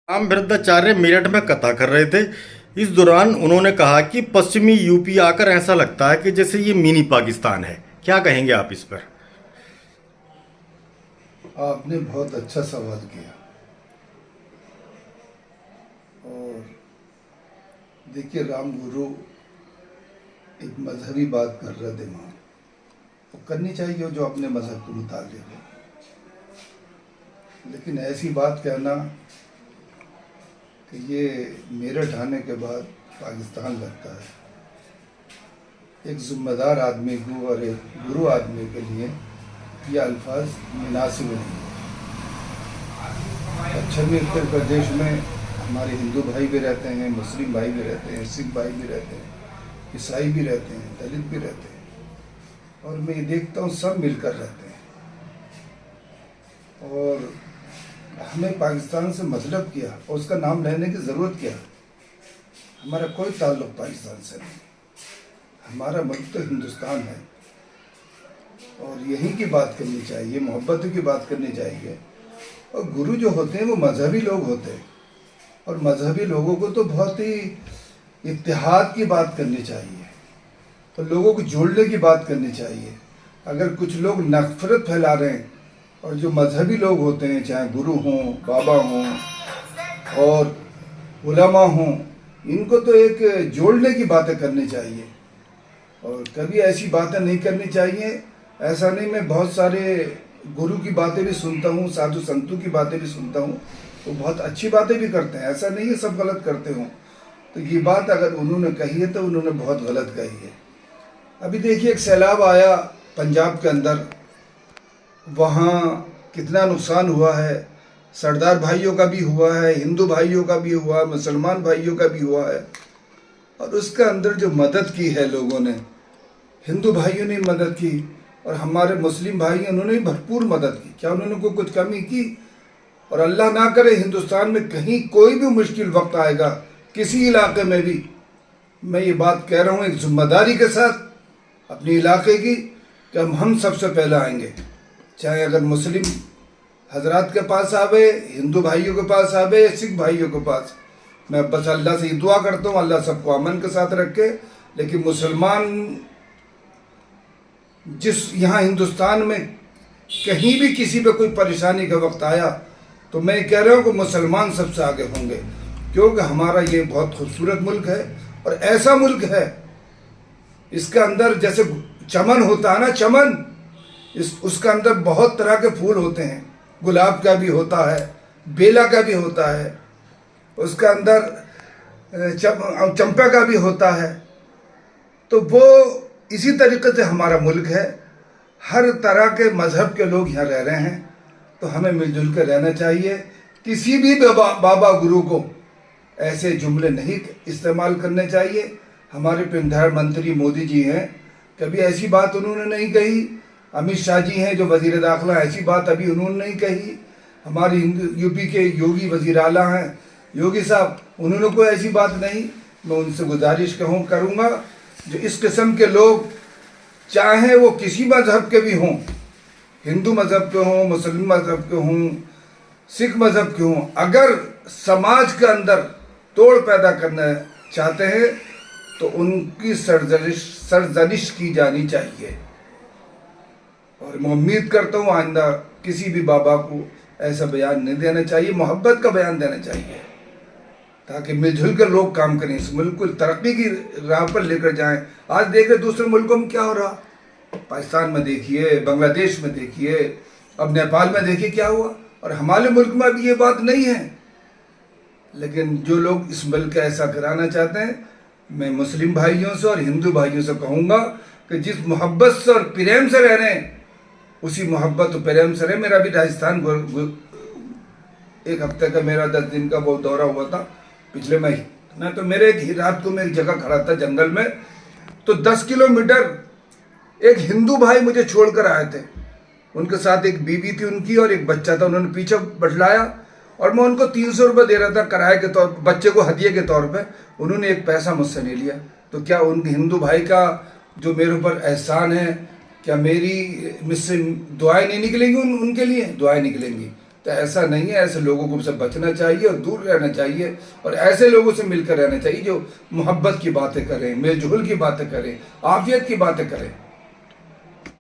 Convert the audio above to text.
राम भद्राचार्य मेरठ में कथा कर रहे थे। इस दौरान उन्होंने कहा कि पश्चिमी यूपी आकर ऐसा लगता है कि जैसे ये मिनी पाकिस्तान है। क्या कहेंगे आप इस पर? आपने बहुत अच्छा सवाल किया। और देखिए, राम गुरु एक मजहबी बात कर रहे दिमाग वो करनी चाहिए जो अपने मजहब के मुताबिक हो, लेकिन ऐसी बात कहना कि ये मेरठ आने के बाद पाकिस्तान लगता है, एक जिम्मेदार आदमी को और एक गुरु आदमी के लिए ये अल्फाज मुनासिब नहीं। पश्चिमी उत्तर प्रदेश में हमारे हिंदू भाई भी रहते हैं, मुस्लिम भाई भी रहते हैं, सिख भाई भी रहते हैं, ईसाई भी रहते हैं, दलित भी रहते हैं, और मैं ये देखता हूँ सब मिलकर रहते हैं। और हमें पाकिस्तान से मतलब क्या और उसका नाम लेने की ज़रूरत क्या? हमारा कोई ताल्लुक़ पाकिस्तान से नहीं, हमारा मुल्क तो हिंदुस्तान है। और यही की बात करनी चाहिए, मोहब्बत की बात करनी चाहिए। और गुरु जो होते हैं वो मजहबी लोग होते हैं, और मजहबी लोगों को तो बहुत ही इत्तेहाद की बात करनी चाहिए और लोगों को जोड़ने की बात करनी चाहिए। अगर कुछ लोग नफरत फैला रहे हैं, और जो मजहबी लोग होते हैं, चाहे गुरु हों, बाबा हों और उलमा हों, इनको तो एक जोड़ने की बातें करनी चाहिए और कभी ऐसी बातें नहीं करनी चाहिए। ऐसा नहीं, मैं बहुत सारे गुरु की बातें भी सुनता हूँ, साधु संतों की बातें भी सुनता हूँ, वो बहुत अच्छी बातें भी करते हैं, ऐसा नहीं है सब गलत करते हों। तो ये बात अगर उन्होंने कही है तो उन्होंने बहुत गलत कही है। अभी देखिए, एक सैलाब आया पंजाब के अंदर, वहाँ कितना नुकसान हुआ है। सरदार भाइयों का भी हुआ है, हिंदू भाइयों का भी हुआ, मुसलमान भाइयों का भी हुआ है। और उसके अंदर जो मदद की है लोगों ने, हिंदू भाइयों ने मदद की और हमारे मुस्लिम भाई उन्होंने भी भरपूर मदद की। क्या उन्होंने कोई कुछ कमी की? और अल्लाह ना करे हिंदुस्तान में कहीं कोई भी मुश्किल वक्त आएगा किसी इलाके में भी, मैं ये बात कह रहा हूँ एक जिम्मेदारी के साथ अपने इलाके की, कि हम सबसे पहले आएंगे। चाहे अगर मुस्लिम हजरात के पास आवे, हिंदू भाइयों के पास आवे, सिख भाइयों के पास, मैं बस अल्लाह से दुआ करता हूँ अल्लाह सबको अमन के साथ रखे। लेकिन मुसलमान जिस यहाँ हिंदुस्तान में कहीं भी किसी पे कोई परेशानी का वक्त आया तो मैं कह रहा हूँ कि मुसलमान सबसे आगे होंगे, क्योंकि हमारा ये बहुत खूबसूरत मुल्क है और ऐसा मुल्क है, इसके अंदर जैसे चमन होता है ना, चमन, उसके अंदर बहुत तरह के फूल होते हैं। गुलाब का भी होता है, बेला का भी होता है, उसके अंदर चंपा का भी होता है। तो वो इसी तरीके से हमारा मुल्क है, हर तरह के मज़हब के लोग यहाँ रह रहे हैं, तो हमें मिलजुल कर रहना चाहिए। किसी भी बाबा गुरु को ऐसे जुमले नहीं इस्तेमाल करने चाहिए। हमारे प्रधानमंत्री मोदी जी हैं, कभी ऐसी बात उन्होंने नहीं कही। अमित शाह जी हैं जो वज़ीर दाखिला, ऐसी बात अभी उन्होंने नहीं कही। हमारे यूपी के योगी वज़ीर आला हैं, योगी साहब, उन्होंने कोई ऐसी बात नहीं। मैं उनसे गुजारिश करूँगा जो इस किस्म के लोग, चाहे वो किसी मज़हब के भी हों, हिंदू मज़हब के हों, मुस्लिम मज़हब के हों, सिख मज़हब के हों, अगर समाज के अंदर तोड़ पैदा करना चाहते हैं तो उनकी सरजनिश की जानी चाहिए। और मैं उम्मीद करता हूँ आइंदा किसी भी बाबा को ऐसा बयान नहीं देना चाहिए, मोहब्बत का बयान देना चाहिए, ताकि मिलजुल कर लोग काम करें, इस मुल्क को तरक्की की राह पर लेकर जाएं। आज देख रहे दूसरे मुल्कों में क्या हो रहा, पाकिस्तान में देखिए, बांग्लादेश में देखिए, अब नेपाल में देखिए क्या हुआ। और हमारे मुल्क में अभी ये बात नहीं है, लेकिन जो लोग इस मुल्क का ऐसा कराना चाहते हैं, मैं मुस्लिम भाइयों से और हिंदू भाइयों से कहूँगा कि जिस मोहब्बत से और प्रेम से रह रहे हैं उसी मोहब्बत और प्रेम से रहे। मेरा भी राजस्थान एक हफ्ते का मेरा 10 दिन का वो दौरा हुआ था पिछले महीने, तो मेरे रात को मैं एक जगह खड़ा था जंगल में, तो 10 किलोमीटर एक हिंदू भाई मुझे छोड़कर आए थे। उनके साथ एक बीवी थी उनकी और एक बच्चा था, उन्होंने पीछे बैठलाया और मैं उनको 300 रुपये दे रहा था किराए के तौर पर, बच्चे को हदिये के तौर पे। उन्होंने एक पैसा मुझसे नहीं लिया। तो क्या उन हिंदू भाई का जो मेरे ऊपर एहसान है, क्या मेरी मुझसे दुआएं नहीं निकलेंगी? उनके लिए दुआएं निकलेंगी। तो ऐसा नहीं है, ऐसे लोगों को से बचना चाहिए और दूर रहना चाहिए, और ऐसे लोगों से मिलकर रहना चाहिए जो मोहब्बत की बातें करें, मेलजोल की बातें करें, आफियत की बातें करें।